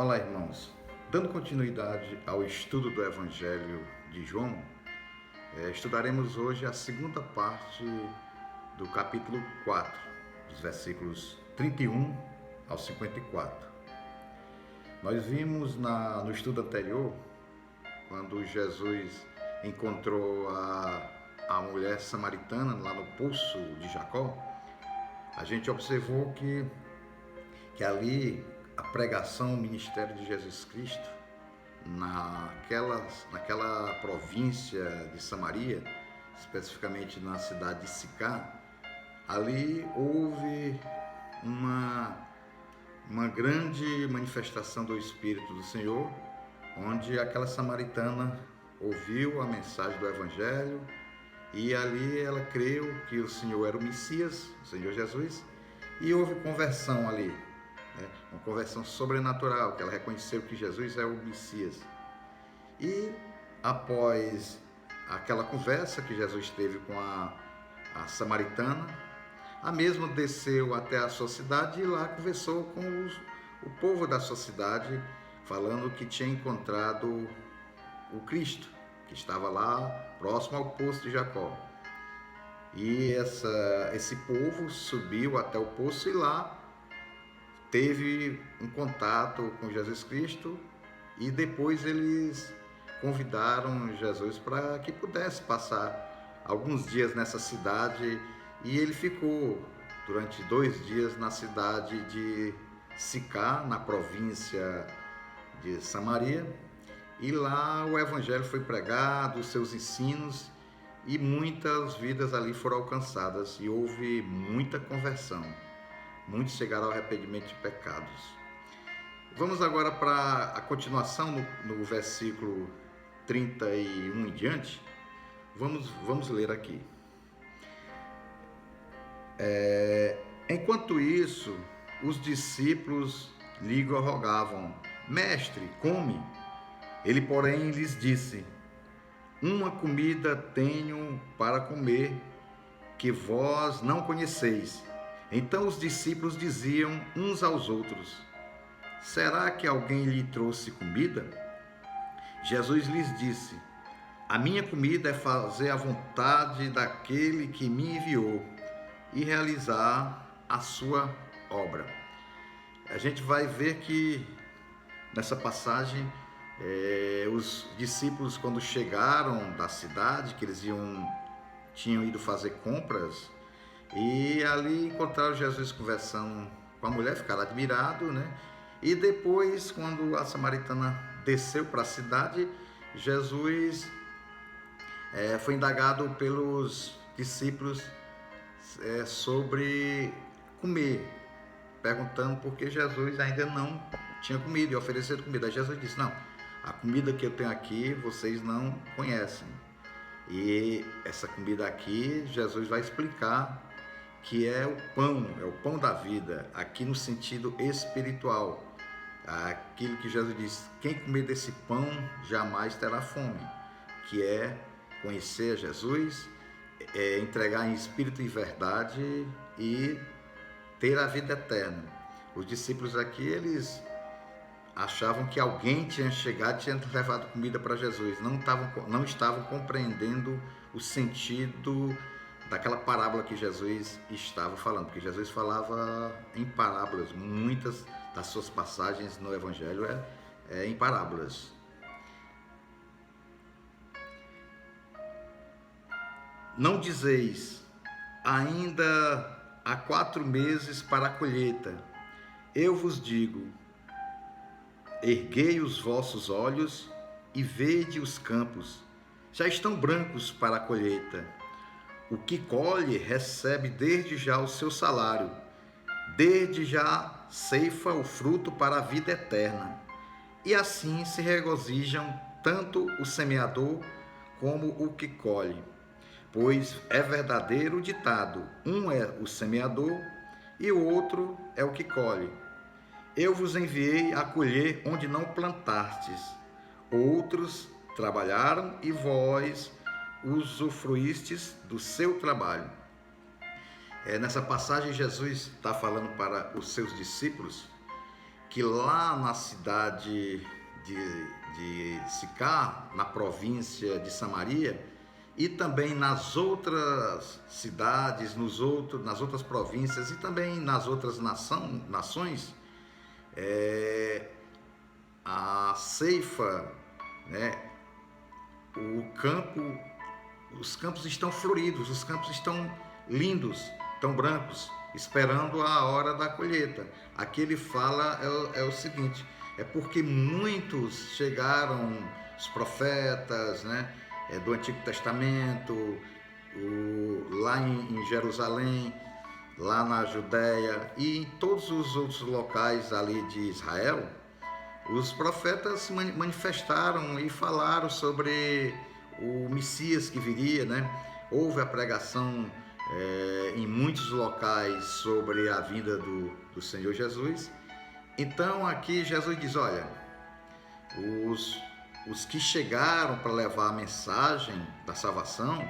Olá, irmãos. Dando continuidade ao estudo do Evangelho de João, estudaremos hoje a segunda parte do capítulo 4, dos versículos 31 ao 54. Nós vimos no estudo anterior, quando Jesus encontrou a mulher samaritana lá no poço de Jacó, a gente observou que ali a pregação, o ministério de Jesus Cristo, naquela província de Samaria, especificamente na cidade de Sicá, ali houve uma grande manifestação do Espírito do Senhor, onde aquela samaritana ouviu a mensagem do Evangelho e ali ela creu que o Senhor era o Messias, o Senhor Jesus, e houve conversão ali. Uma conversão sobrenatural, que ela reconheceu que Jesus é o Messias. E após aquela conversa que Jesus teve com a samaritana, a mesma desceu até a sua cidade e lá conversou com o povo da sua cidade, falando que tinha encontrado o Cristo, que estava lá próximo ao poço de Jacó. E esse povo subiu até o poço e lá teve um contato com Jesus Cristo e depois eles convidaram Jesus para que pudesse passar alguns dias nessa cidade, e ele ficou durante 2 dias na cidade de Sicá, na província de Samaria, e lá o evangelho foi pregado, os seus ensinos, e muitas vidas ali foram alcançadas e houve muita conversão. Muitos chegaram ao arrependimento de pecados. Vamos agora para a continuação no versículo 31 em diante. Vamos ler aqui. Enquanto isso, os discípulos lhe rogavam: Mestre, come. Ele, porém, lhes disse: Uma comida tenho para comer que vós não conheceis. Então os discípulos diziam uns aos outros: Será que alguém lhe trouxe comida? Jesus lhes disse: A minha comida é fazer a vontade daquele que me enviou e realizar a sua obra. A gente vai ver que nessa passagem os discípulos, quando chegaram da cidade, que eles tinham ido fazer compras, e ali encontraram Jesus conversando com a mulher, ficaram admirados, né? E depois, quando a samaritana desceu para a cidade, Jesus foi indagado pelos discípulos sobre comer, perguntando por que Jesus ainda não tinha comido e oferecido comida. Aí Jesus disse: Não, a comida que eu tenho aqui vocês não conhecem. E essa comida aqui, Jesus vai explicar que é o pão da vida, aqui no sentido espiritual. Aquilo que Jesus disse: quem comer desse pão jamais terá fome, que é conhecer Jesus, entregar em espírito e verdade e ter a vida eterna. Os discípulos aqui, eles achavam que alguém tinha chegado e tinha levado comida para Jesus, não estavam compreendendo o sentido daquela parábola que Jesus estava falando, porque Jesus falava em parábolas. Muitas das suas passagens no Evangelho é em parábolas. Não dizeis: ainda há 4 meses para a colheita. Eu vos digo: erguei os vossos olhos e vede os campos, já estão brancos para a colheita. O que colhe recebe desde já o seu salário, desde já ceifa o fruto para a vida eterna. E assim se regozijam tanto o semeador como o que colhe. Pois é verdadeiro o ditado: um é o semeador e o outro é o que colhe. Eu vos enviei a colher onde não plantastes. Outros trabalharam e vós usufruístes do seu trabalho. Nessa passagem, Jesus está falando para os seus discípulos que lá na cidade de Sicar, na província de Samaria, e também nas outras cidades, nas outras províncias e também nas outras nações, a ceifa, né, os campos estão floridos, os campos estão lindos, estão brancos, esperando a hora da colheita. Aqui ele fala é o seguinte: é porque muitos chegaram, os profetas, né, do Antigo Testamento, lá em Jerusalém, lá na Judéia e em todos os outros locais ali de Israel. Os profetas se manifestaram e falaram sobre o Messias que viria, né? Houve a pregação em muitos locais sobre a vinda do Senhor Jesus. Então aqui Jesus diz: olha, os que chegaram para levar a mensagem da salvação,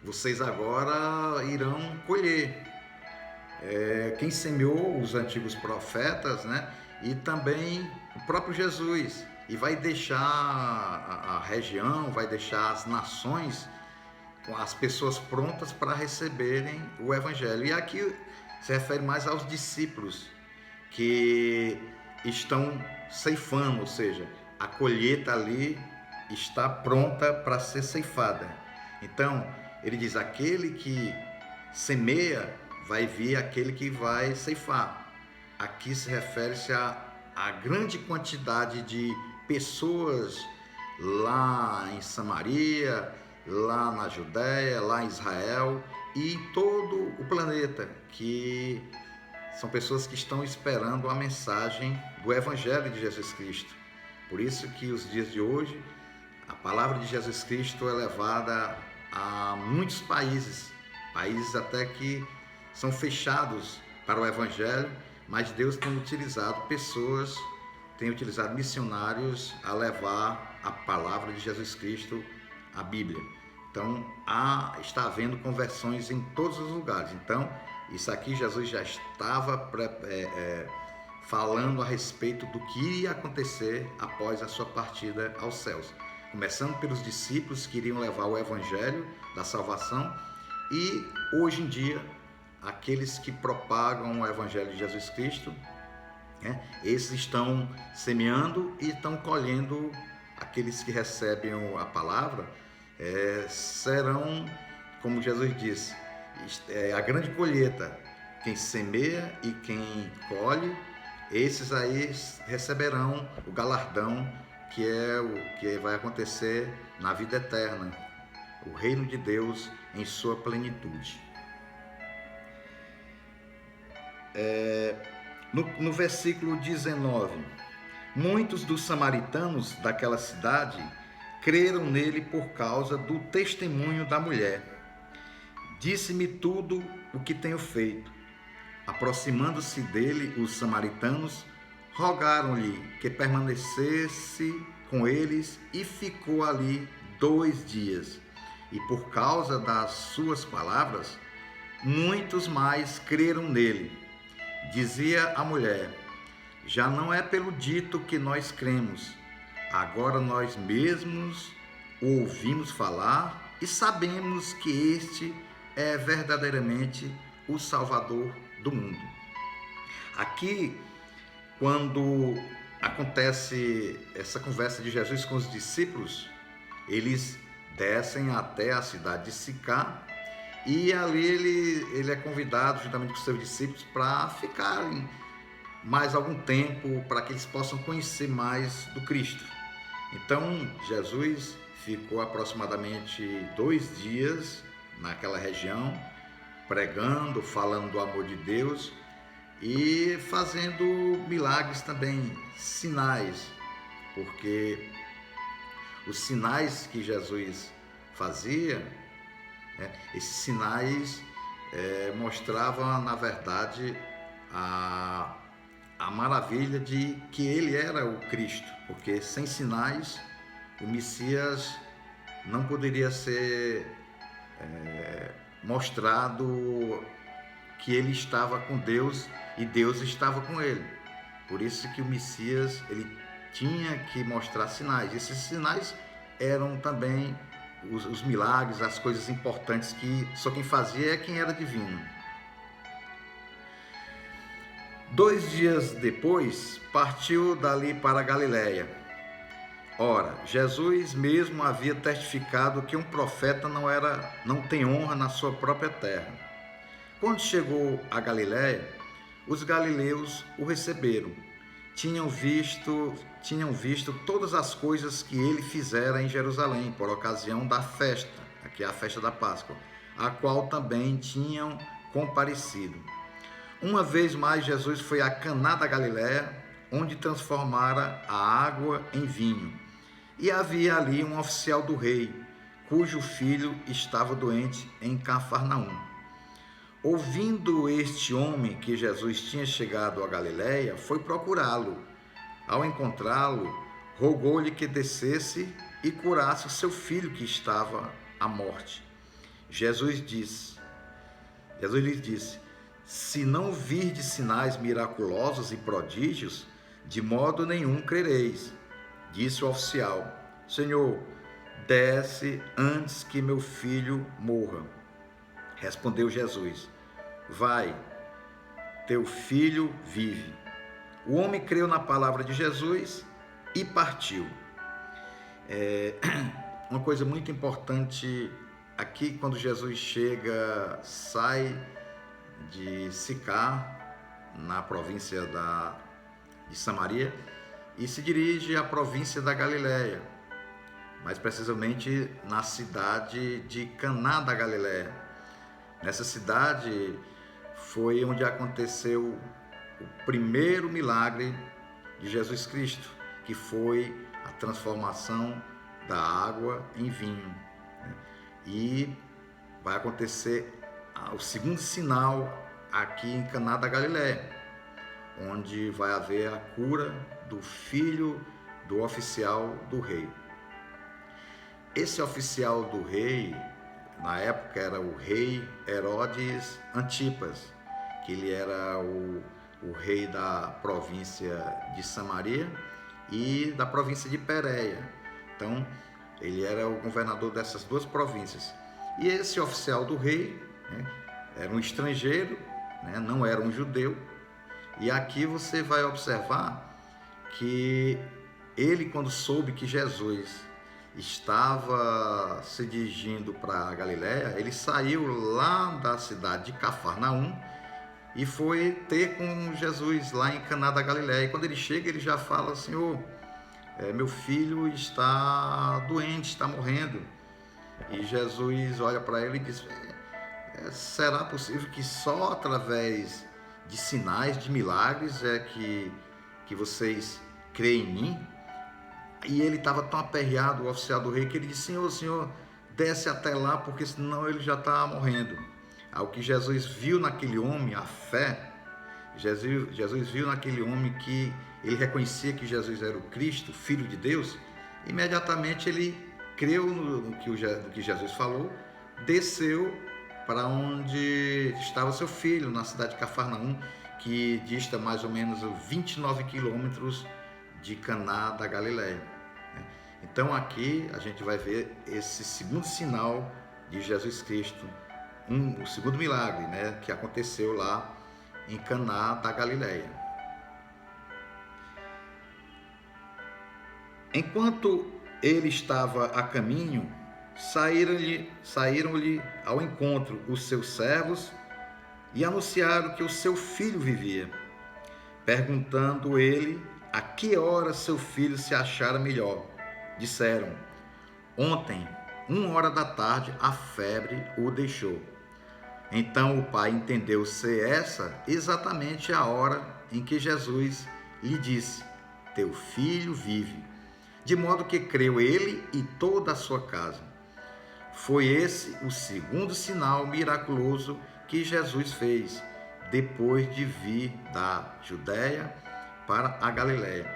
vocês agora irão colher. Quem semeou os antigos profetas, né? E também o próprio Jesus, e vai deixar a região, vai deixar as nações com as pessoas prontas para receberem o Evangelho. E aqui se refere mais aos discípulos que estão ceifando, ou seja, a colheita ali está pronta para ser ceifada. Então, ele diz: aquele que semeia, vai vir aquele que vai ceifar. Aqui se refere-se a grande quantidade de pessoas lá em Samaria, lá na Judéia, lá em Israel e em todo o planeta, que são pessoas que estão esperando a mensagem do Evangelho de Jesus Cristo. Por isso que os dias de hoje, a palavra de Jesus Cristo é levada a muitos países até que são fechados para o Evangelho, mas Deus tem utilizado pessoas, tem utilizado missionários a levar a palavra de Jesus Cristo, a Bíblia. Então, está havendo conversões em todos os lugares. Então, isso aqui Jesus já estava falando a respeito do que ia acontecer após a sua partida aos céus. Começando pelos discípulos que iriam levar o Evangelho da salvação, e hoje em dia, aqueles que propagam o Evangelho de Jesus Cristo, né, esses estão semeando e estão colhendo. Aqueles que recebem a palavra serão, como Jesus disse, a grande colheita. Quem semeia e quem colhe, esses aí receberão o galardão, que é o que vai acontecer na vida eterna, o reino de Deus em sua plenitude. No versículo 19, muitos dos samaritanos daquela cidade creram nele por causa do testemunho da mulher. Disse-me tudo o que tenho feito. Aproximando-se dele, os samaritanos rogaram-lhe que permanecesse com eles, e ficou ali 2 dias. E por causa das suas palavras, muitos mais creram nele. Dizia a mulher: já não é pelo dito que nós cremos, agora nós mesmos o ouvimos falar e sabemos que este é verdadeiramente o Salvador do mundo. Aqui, quando acontece essa conversa de Jesus com os discípulos, eles descem até a cidade de Sicar, e ali ele é convidado, juntamente com seus discípulos, para ficarem mais algum tempo, para que eles possam conhecer mais do Cristo. Então, Jesus ficou aproximadamente 2 dias naquela região, pregando, falando do amor de Deus e fazendo milagres também, sinais, porque os sinais que Jesus fazia, esses sinais mostravam, na verdade, a maravilha de que ele era o Cristo, porque sem sinais o Messias não poderia ser mostrado que ele estava com Deus e Deus estava com ele. Por isso que o Messias, ele tinha que mostrar sinais. Esses sinais eram também os milagres, as coisas importantes que só quem fazia é quem era divino. 2 dias depois, partiu dali para a Galiléia. Ora, Jesus mesmo havia testificado que um profeta não tem honra na sua própria terra. Quando chegou a Galiléia, os galileus o receberam. Tinham visto todas as coisas que ele fizera em Jerusalém por ocasião da festa, que é a festa da Páscoa, a qual também tinham comparecido. Uma vez mais, Jesus foi a Caná da Galiléia, onde transformara a água em vinho. E havia ali um oficial do rei, cujo filho estava doente em Cafarnaum. Ouvindo este homem que Jesus tinha chegado a Galiléia, foi procurá-lo. Ao encontrá-lo, rogou-lhe que descesse e curasse o seu filho que estava à morte. Jesus lhes disse: se não virdes sinais miraculosos e prodígios, de modo nenhum crereis. Disse o oficial: Senhor, desce antes que meu filho morra. Respondeu Jesus: vai, teu filho vive. O homem creu na palavra de Jesus e partiu. Uma coisa muito importante aqui, quando Jesus chega, sai de Sicar, na província de Samaria, e se dirige à província da Galiléia, mais precisamente na cidade de Caná da Galiléia. Nessa cidade foi onde aconteceu o primeiro milagre de Jesus Cristo, que foi a transformação da água em vinho. E vai acontecer o segundo sinal aqui em Caná da Galiléia, onde vai haver a cura do filho do oficial do rei. Esse oficial do rei, na época, era o rei Herodes Antipas, que ele era o rei da província de Samaria e da província de Pérea. Então, ele era o governador dessas duas províncias. E esse oficial do rei, era um estrangeiro, não era um judeu. E aqui você vai observar que ele, quando soube que Jesus estava se dirigindo para a Galiléia, ele saiu lá da cidade de Cafarnaum e foi ter com Jesus lá em Caná da Galiléia. E quando ele chega, ele já fala: Senhor, meu filho está doente, está morrendo. E Jesus olha para ele e diz: será possível que só através de sinais, de milagres, é que vocês creem em mim? E ele estava tão aperreado, o oficial do rei, que ele disse: Senhor, desce até lá, porque senão ele já está morrendo. Ao que Jesus viu naquele homem, a fé, Jesus viu naquele homem que ele reconhecia que Jesus era o Cristo, Filho de Deus. Imediatamente ele creu no que Jesus falou, desceu para onde estava seu filho, na cidade de Cafarnaum, que dista mais ou menos 29 quilômetros de Caná da Galiléia. Então aqui a gente vai ver esse segundo sinal de Jesus Cristo, o segundo milagre, que aconteceu lá em Caná da Galiléia. Enquanto ele estava a caminho, saíram-lhe ao encontro os seus servos e anunciaram que o seu filho vivia. Perguntando ele a que hora seu filho se achara melhor, disseram: ontem, 1h da tarde, a febre o deixou. Então o pai entendeu ser essa exatamente a hora em que Jesus lhe disse: teu filho vive. De modo que creu ele e toda a sua casa. Foi esse o segundo sinal miraculoso que Jesus fez, depois de vir da Judéia para a Galiléia.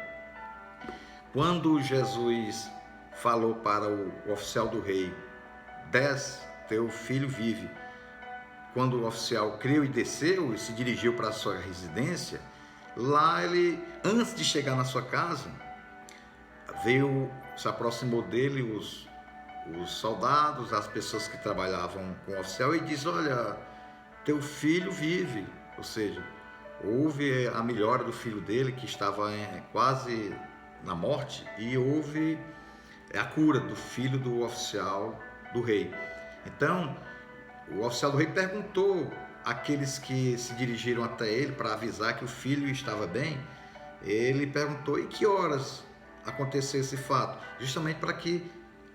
Quando Jesus falou para o oficial do rei: desce, teu filho vive. Quando o oficial creu e desceu e se dirigiu para a sua residência, lá ele, antes de chegar na sua casa, se aproximou dele os soldados, as pessoas que trabalhavam com o oficial, e diz: olha, teu filho vive. Ou seja, houve a melhora do filho dele, que estava quase na morte, e houve a cura do filho do oficial do rei. Então, o oficial do rei perguntou àqueles que se dirigiram até ele para avisar que o filho estava bem. Ele perguntou: e que horas aconteceu esse fato? Justamente para que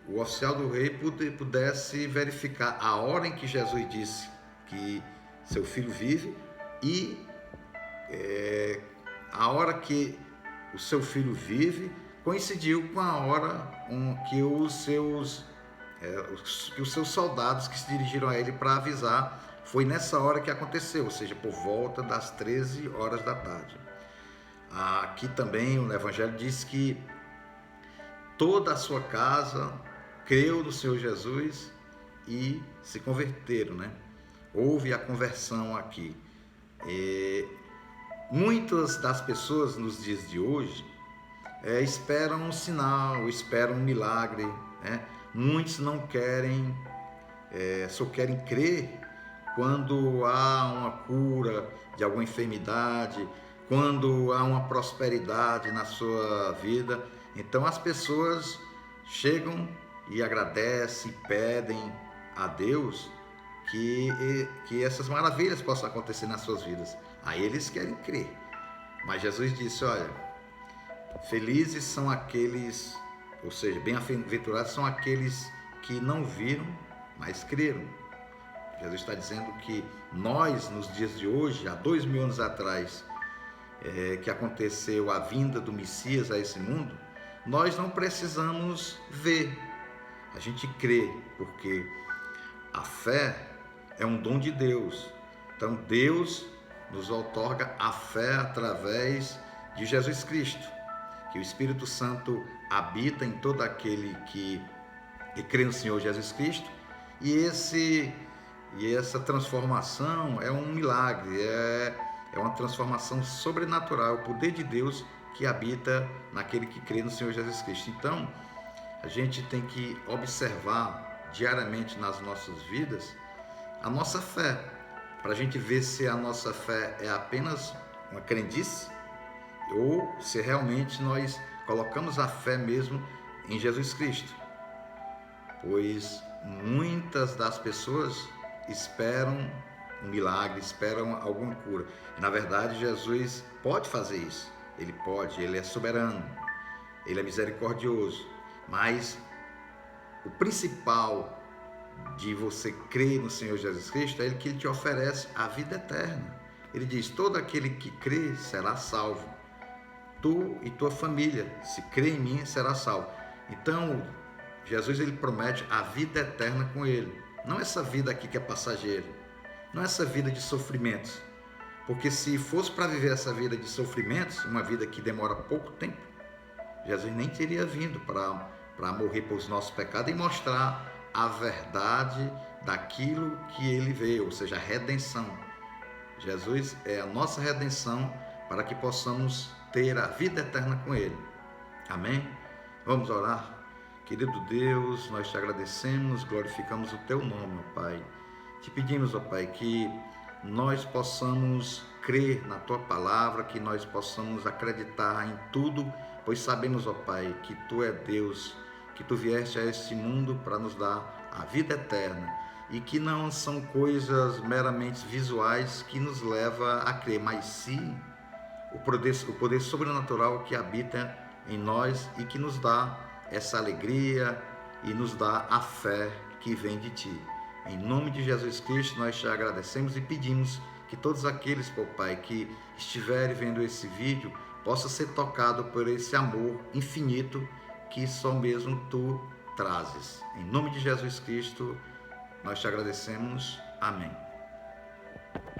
o oficial do rei pudesse verificar a hora em que Jesus disse que seu filho vive e a hora que o seu filho vive coincidiu com a hora que os seus soldados que se dirigiram a ele para avisar. Foi nessa hora que aconteceu, ou seja, por volta das 13 horas da tarde. Aqui também no Evangelho diz que toda a sua casa creu no Senhor Jesus e se converteram, né? Houve a conversão aqui. Muitas das pessoas nos dias de hoje esperam um sinal, esperam um milagre, né? Muitos não querem, só querem crer quando há uma cura de alguma enfermidade, quando há uma prosperidade na sua vida. Então as pessoas chegam e agradecem, pedem a Deus que essas maravilhas possam acontecer nas suas vidas. Aí eles querem crer. Mas Jesus disse: olha, felizes são aqueles, ou seja, bem-aventurados são aqueles que não viram, mas creram. Jesus está dizendo que nós, nos dias de hoje, há 2000 anos atrás, que aconteceu a vinda do Messias a esse mundo, nós não precisamos ver, a gente crê, porque a fé é um dom de Deus. Então Deus nos outorga a fé através de Jesus Cristo, que o Espírito Santo habita em todo aquele que crê no Senhor Jesus Cristo, e essa transformação é um milagre, é uma transformação sobrenatural, o poder de Deus que habita naquele que crê no Senhor Jesus Cristo. Então, a gente tem que observar diariamente nas nossas vidas a nossa fé, para a gente ver se a nossa fé é apenas uma crendice ou se realmente nós colocamos a fé mesmo em Jesus Cristo. Pois muitas das pessoas esperam um milagre, esperam alguma cura. E, na verdade, Jesus pode fazer isso. Ele pode, ele é soberano, ele é misericordioso. Mas o principal de você crer no Senhor Jesus Cristo é que ele te oferece a vida eterna. Ele diz: todo aquele que crê será salvo. Tu e tua família, se crê em mim, será salvo. Então, Jesus ele promete a vida eterna com ele. Não essa vida aqui que é passageira, não essa vida de sofrimentos. Porque se fosse para viver essa vida de sofrimentos, uma vida que demora pouco tempo, Jesus nem teria vindo para morrer pelos nossos pecados e mostrar a verdade daquilo que ele veio, ou seja, a redenção. Jesus é a nossa redenção para que possamos ter a vida eterna com ele. Amém? Vamos orar. Querido Deus, nós te agradecemos, glorificamos o teu nome, ó Pai. Te pedimos, ó Pai, que nós possamos crer na tua palavra, que nós possamos acreditar em tudo, pois sabemos, ó Pai, que tu é Deus, que tu vieste a este mundo para nos dar a vida eterna e que não são coisas meramente visuais que nos leva a crer, mas sim o poder sobrenatural que habita em nós e que nos dá essa alegria e nos dá a fé que vem de ti. Em nome de Jesus Cristo, nós te agradecemos e pedimos que todos aqueles, ó Pai, que estiverem vendo esse vídeo, possam ser tocados por esse amor infinito que só mesmo tu trazes. Em nome de Jesus Cristo, nós te agradecemos. Amém.